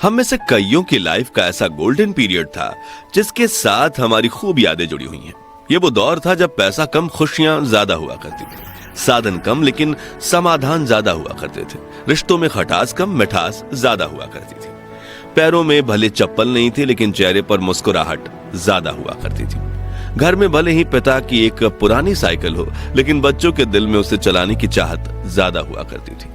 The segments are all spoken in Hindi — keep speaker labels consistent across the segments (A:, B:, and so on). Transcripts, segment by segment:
A: हम में से कईयों की लाइफ का ऐसा गोल्डन पीरियड था जिसके साथ हमारी खूब यादें जुड़ी हुई हैं। ये वो दौर था जब पैसा कम, खुशियां ज्यादा हुआ करती थी, साधन कम लेकिन समाधान ज्यादा हुआ करते थे, रिश्तों में खटास कम, मिठास ज्यादा हुआ करती थी। पैरों में भले चप्पल नहीं थी लेकिन चेहरे पर मुस्कुराहट ज्यादा हुआ करती थी। घर में भले ही पिता की एक पुरानी साइकिल हो लेकिन बच्चों के दिल में उसे चलाने की चाहत ज्यादा हुआ करती थी।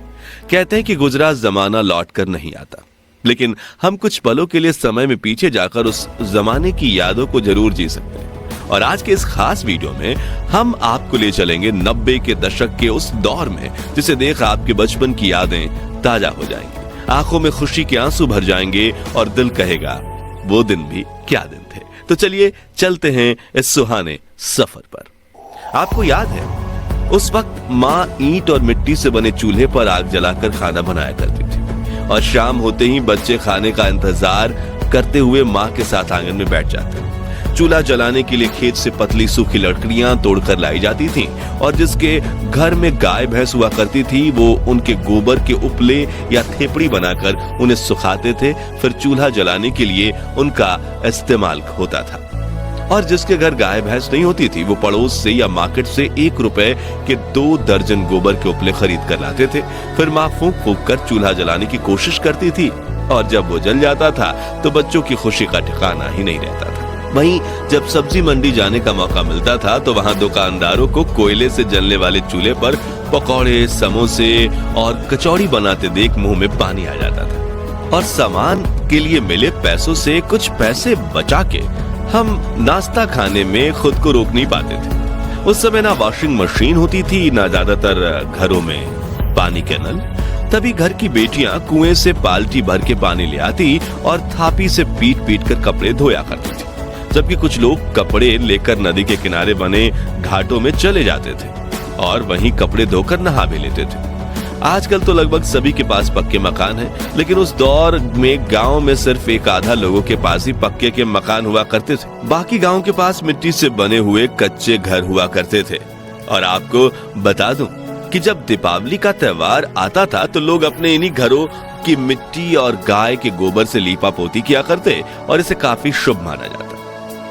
A: कहते हैं कि गुजरा जमाना लौट कर नहीं आता, लेकिन हम कुछ पलों के लिए समय में पीछे जाकर उस जमाने की यादों को जरूर जी सकते हैं। और आज के इस खास वीडियो में हम आपको ले चलेंगे 90 के दशक के उस दौर में जिसे देख आपके बचपन की यादें ताजा हो जाएंगी, आंखों में खुशी के आंसू भर जाएंगे और दिल कहेगा वो दिन भी क्या दिन थे। तो चलिए चलते हैं इस सुहाने सफर पर। आपको याद है उस वक्त माँ ईंट और मिट्टी से बने चूल्हे पर आग जलाकर खाना बनाया करती थी और शाम होते ही बच्चे खाने का इंतजार करते हुए माँ के साथ आंगन में बैठ जाते। चूल्हा जलाने के लिए खेत से पतली सूखी लकड़ियां तोड़कर लाई जाती थीं और जिसके घर में गाय भैंस हुआ करती थी वो उनके गोबर के उपले या थेपड़ी बनाकर उन्हें सुखाते थे, फिर चूल्हा जलाने के लिए उनका इस्तेमाल होता था। और जिसके घर गाय भैंस नहीं होती थी वो पड़ोस से या मार्केट से 1 रुपए के 2 दर्जन गोबर के उपले खरीद कर लाते थे। फिर माँ फूंक फूंक कर चूल्हा जलाने की कोशिश करती थी और जब वो जल जाता था तो बच्चों की खुशी का ठिकाना ही नहीं रहता था। वहीं जब सब्जी मंडी जाने का मौका मिलता था तो वहां दुकानदारों को कोयले से जलने वाले चूल्हे पर पकौड़े, समोसे और कचौड़ी बनाते देख मुंह में पानी आ जाता था। और सामान के लिए मिले पैसों से कुछ पैसे बचा के हम नाश्ता खाने में खुद को रोक नहीं पाते थे। उस समय ना वॉशिंग मशीन होती थी, ना ज्यादातर घरों में पानी के नल। तभी घर की बेटियां कुएं से बाल्टी भर के पानी ले आती और थापी से पीट पीट कर कपड़े धोया करती थी, जबकि कुछ लोग कपड़े लेकर नदी के किनारे बने घाटों में चले जाते थे और वहीं कपड़े धोकर नहा भी लेते थे। आजकल तो लगभग सभी के पास पक्के मकान हैं, लेकिन उस दौर में गांव में सिर्फ एक आधा लोगों के पास ही पक्के के मकान हुआ करते थे। बाकी गांव के पास मिट्टी से बने हुए कच्चे घर हुआ करते थे। और आपको बता दूं कि जब दीपावली का त्योहार आता था तो लोग अपने इन्हीं घरों की मिट्टी और गाय के गोबर से लीपा पोती किया करते और इसे काफी शुभ माना जाता।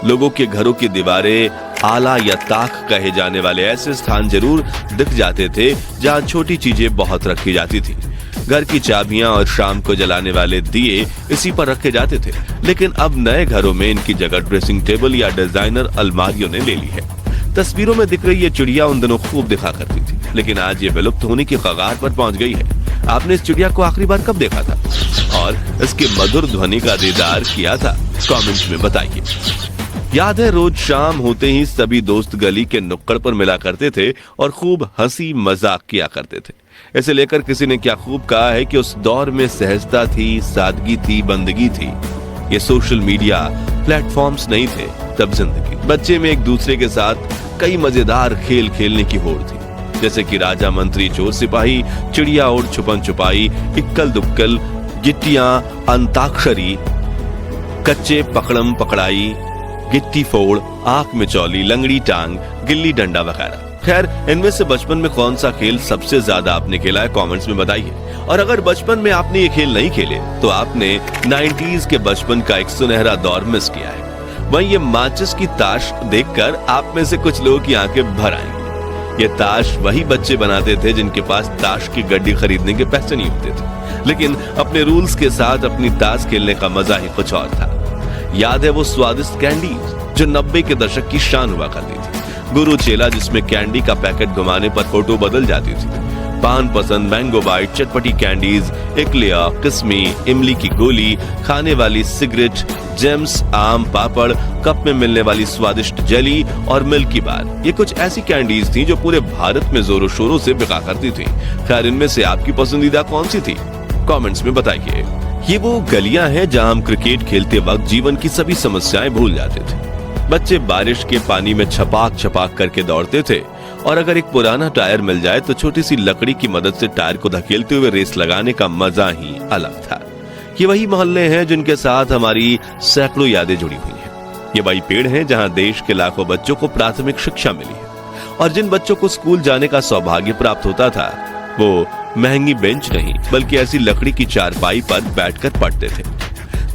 A: लोगों के घरों की दीवारें आला या ताक कहे जाने वाले ऐसे स्थान जरूर दिख जाते थे जहां छोटी चीजें बहुत रखी जाती थी। घर की चाबियां और शाम को जलाने वाले दिए इसी पर रखे जाते थे, लेकिन अब नए घरों में इनकी जगह ड्रेसिंग टेबल या डिजाइनर अलमारियों ने ले ली है। तस्वीरों में दिख रही ये चिड़िया उन दिनों खूब दिखा करती थी, लेकिन आज ये विलुप्त होने की कगार पर पहुंच गई है। आपने इस चिड़िया को आखिरी बार कब देखा था और इसके मधुर ध्वनि का दीदार किया था? कमेंट्स में बताइए। याद है रोज शाम होते ही सभी दोस्त गली के नुक्कड़ पर मिला करते थे और खूब हंसी मजाक किया करते थे। इसे लेकर किसी ने क्या खूब कहा है कि उस दौर में सहजता थी, सादगी थी, बंदगी थी। ये सोशल मीडिया प्लेटफॉर्म्स नहीं थे तब जिंदगी। बच्चे में एक दूसरे के साथ कई मजेदार खेल खेलने की होड़ थी, जैसे कि राजा मंत्री चोर सिपाही, चिड़िया और छुपन छुपाई, इक्कल दुक्कल, गिट्टियां, अंताक्षरी, कच्चे पकड़म पकड़ाई, गिट्टी फोड़, आंख में चौली, लंगड़ी टांग, गिल्ली डंडा वगैरह। खैर, इनमें से बचपन में कौन सा खेल सबसे ज्यादा आपने खेला है? कमेंट्स में बताइए। और अगर बचपन में आपने ये खेल नहीं खेले तो आपने 90s के बचपन का एक सुनहरा दौर मिस किया है। वहीं ये माचिस की ताश देखकर आप में से कुछ लोगों की आंखें भर आएंगी। ये ताश वही बच्चे बनाते थे जिनके पास ताश की गड्डी खरीदने के पैसे नहीं होते थे, लेकिन अपने रूल्स के साथ अपनी ताश खेलने का मजा ही कुछ और था। याद है वो स्वादिष्ट कैंडी जो 90 के दशक की शान हुआ करती थी। गुरु चेला जिसमें कैंडी का पैकेट घुमाने पर फोटो बदल जाती थी। पान पसंद, मैंगो बाइट, चटपटी कैंडीज, इकलिया, किस्मी, इमली की गोली, खाने वाली सिगरेट, जेम्स, आम पापड़, कप में मिलने वाली स्वादिष्ट जेली और मिल्की बार। ये कुछ ऐसी कैंडीज थी जो पूरे भारत में जोरों शोरों से बिका करती थी। खैर, इनमें से आपकी पसंदीदा कौन सी थी? कमेंट्स में बताइए। ये वो गलियां हैं जहां हम क्रिकेट खेलते वक्त जीवन की सभी समस्याएं भूल जाते थे। बच्चे बारिश के पानी में छपाक छपाक करके दौड़ते थे और अगर एक पुराना टायर मिल जाए तो छोटी सी लकड़ी की मदद से टायर को धकेलते हुए रेस लगाने का मजा ही अलग था। ये वही मोहल्ले हैं जिनके साथ हमारी सैकड़ों यादें जुड़ी हुई हैं। ये वही पेड़ हैं जहां देश के लाखों बच्चों को प्राथमिक शिक्षा मिली है और जिन बच्चों को स्कूल जाने का सौभाग्य प्राप्त होता था वो महंगी बेंच नहीं बल्कि ऐसी लकड़ी की चारपाई पर बैठकर पढ़ते थे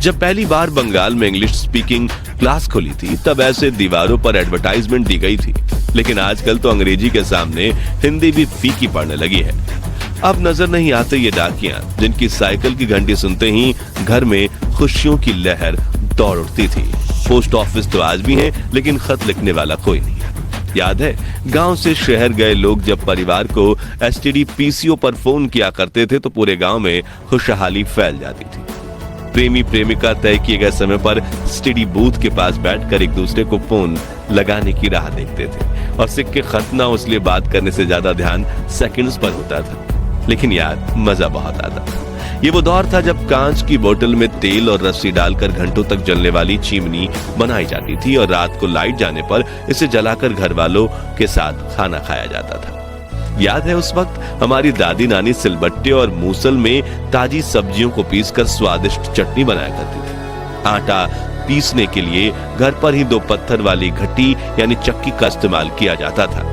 A: जब पहली बार बंगाल में इंग्लिश स्पीकिंग क्लास खुली थी तब ऐसे दीवारों पर एडवर्टाइजमेंट दी गई थी, लेकिन आजकल तो अंग्रेजी के सामने हिंदी भी फीकी पड़ने लगी है। अब नजर नहीं आते ये डाकियां जिनकी साइकिल की घंटी सुनते ही घर में खुशियों की लहर दौड़ उठती थी। पोस्ट ऑफिस तो आज भी है, लेकिन खत लिखने वाला कोई नहीं है। याद है गांव से शहर गए लोग जब परिवार को एसटीडी पीसीओ पर फोन किया करते थे तो पूरे गांव में खुशहाली फैल जाती थी। प्रेमी प्रेमिका तय किए गए समय पर एसटीडी बूथ के पास बैठकर एक दूसरे को फोन लगाने की राह देखते थे और सिक्के खत ना हो इसलिए बात करने से ज्यादा ध्यान सेकंड्स पर होता था। लेकिन यार मजा बहुत आता था। ये वो दौर था जब कांच की बोतल में तेल और रस्सी डालकर घंटों तक जलने वाली चिमनी बनाई जाती थी और रात को लाइट जाने पर इसे जलाकर घर वालों के साथ खाना खाया जाता था। याद है उस वक्त हमारी दादी नानी सिलबट्टे और मूसल में ताजी सब्जियों को पीसकर स्वादिष्ट चटनी बनाया करती थी। आटा पीसने के लिए घर पर ही 2 पत्थर वाली घटी यानी चक्की का इस्तेमाल किया जाता था।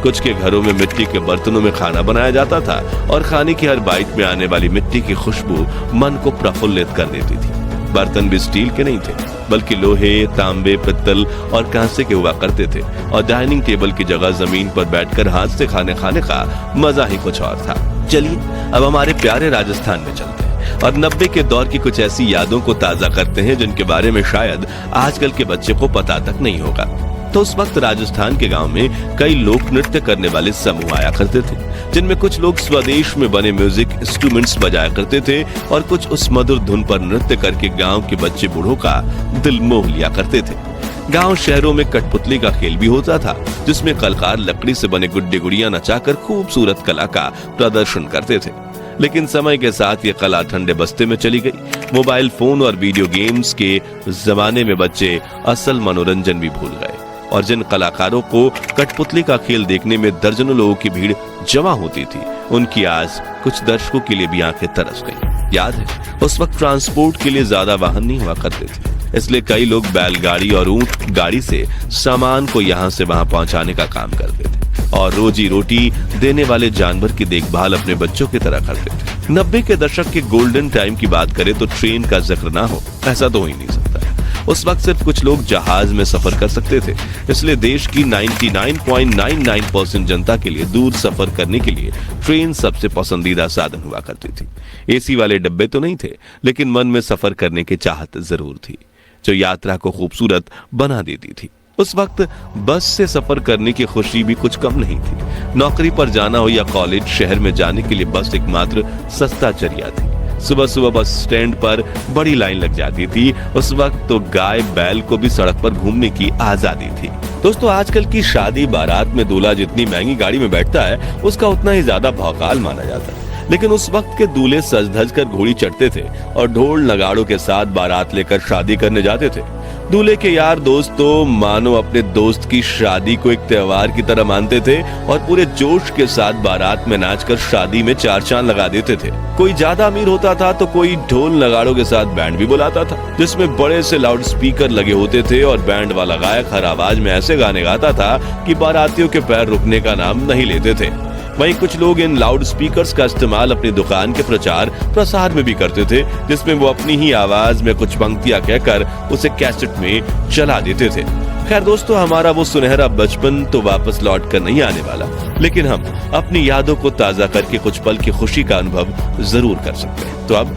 A: कुछ के घरों में मिट्टी के बर्तनों में खाना बनाया जाता था और खाने की हर बाइट में आने वाली मिट्टी की खुशबू मन को प्रफुल्लित कर देती थी। बर्तन भी स्टील के नहीं थे बल्कि लोहे, तांबे, पित्तल और कांसे के हुआ करते थे और डाइनिंग टेबल की जगह जमीन पर बैठकर हाथ से खाने का मजा ही कुछ और था। चलिए अब हमारे प्यारे राजस्थान में चलते हैं और 90 के दौर की कुछ ऐसी यादों को ताजा करते हैं जिनके बारे में शायद आजकल के बच्चे को पता तक नहीं होगा। तो उस वक्त राजस्थान के गांव में कई लोक नृत्य करने वाले समूह आया करते थे, जिनमें कुछ लोग स्वदेश में बने म्यूजिक इंस्ट्रूमेंट्स बजाया करते थे और कुछ उस मधुर धुन पर नृत्य करके गांव के बच्चे बूढ़ों का दिल मोह लिया करते थे। गांव शहरों में कठपुतली का खेल भी होता था, जिसमें कलाकार लकड़ी से बने गुड्डे गुड़ियां नचाकर खूबसूरत कला का प्रदर्शन करते थे। लेकिन समय के साथ ये कला ठंडे बस्ते में चली गई। मोबाइल फोन और वीडियो गेम्स के जमाने में बच्चे असल मनोरंजन भी भूल गए और जिन कलाकारों को कठपुतली का खेल देखने में दर्जनों लोगों की भीड़ जमा होती थी, उनकी आज कुछ दर्शकों के लिए भी आंखें तरस गईं। याद है उस वक्त ट्रांसपोर्ट के लिए ज्यादा वाहन नहीं हुआ करते थे, इसलिए कई लोग बैलगाड़ी और ऊंट गाड़ी से सामान को यहाँ से वहां पहुंचाने का काम करते थे और रोजी रोटी देने वाले जानवर की देखभाल अपने बच्चों की तरह करते थे। 90 के दशक के गोल्डन टाइम की बात करें तो ट्रेन का जिक्र ना हो ऐसा तो हो ही नहीं सकता। उस वक्त सिर्फ कुछ लोग जहाज में सफर कर सकते थे, इसलिए देश की 99.99% जनता के लिए दूर सफर करने के लिए ट्रेन सबसे पसंदीदा साधन हुआ करती थी। एसी वाले डब्बे तो नहीं थे, लेकिन मन में सफर करने की चाहत जरूर थी, जो यात्रा को खूबसूरत बना देती थी। उस वक्त बस से सफर करने की खुशी भी कुछ कम नहीं थी। नौकरी पर जाना हो या कॉलेज, शहर में जाने के लिए बस एकमात्र सस्ता जरिया थी। सुबह सुबह बस स्टैंड पर बड़ी लाइन लग जाती थी। उस वक्त तो गाय बैल को भी सड़क पर घूमने की आजादी थी। दोस्तों आजकल की शादी बारात में दूल्हा जितनी महंगी गाड़ी में बैठता है उसका उतना ही ज्यादा भौकाल माना जाता है, लेकिन उस वक्त के दूल्हे सज धज कर घोड़ी चढ़ते थे और ढोल नगाड़ों के साथ बारात लेकर शादी करने जाते थे। दूल्हे के यार दोस्त तो मानो अपने दोस्त की शादी को एक त्योहार की तरह मानते थे और पूरे जोश के साथ बारात में नाचकर शादी में 4 चांद लगा देते थे। कोई ज्यादा अमीर होता था तो कोई ढोल नगाड़ों के साथ बैंड भी बुलाता था, जिसमें बड़े से लाउड स्पीकर लगे होते थे और बैंड वाला गायक हर आवाज में ऐसे गाने गाता था कि बारातियों के पैर रुकने का नाम नहीं लेते थे। वहीं कुछ लोग इन लाउड स्पीकर्स का इस्तेमाल अपनी दुकान के प्रचार प्रसार में भी करते थे, जिसमें वो अपनी ही आवाज में कुछ पंक्तियां कहकर उसे कैसेट में चला देते थे। खैर दोस्तों, हमारा वो सुनहरा बचपन तो वापस लौट कर नहीं आने वाला, लेकिन हम अपनी यादों को ताजा करके कुछ पल की खुशी का अनुभव जरूर कर सकते हैं। तो अब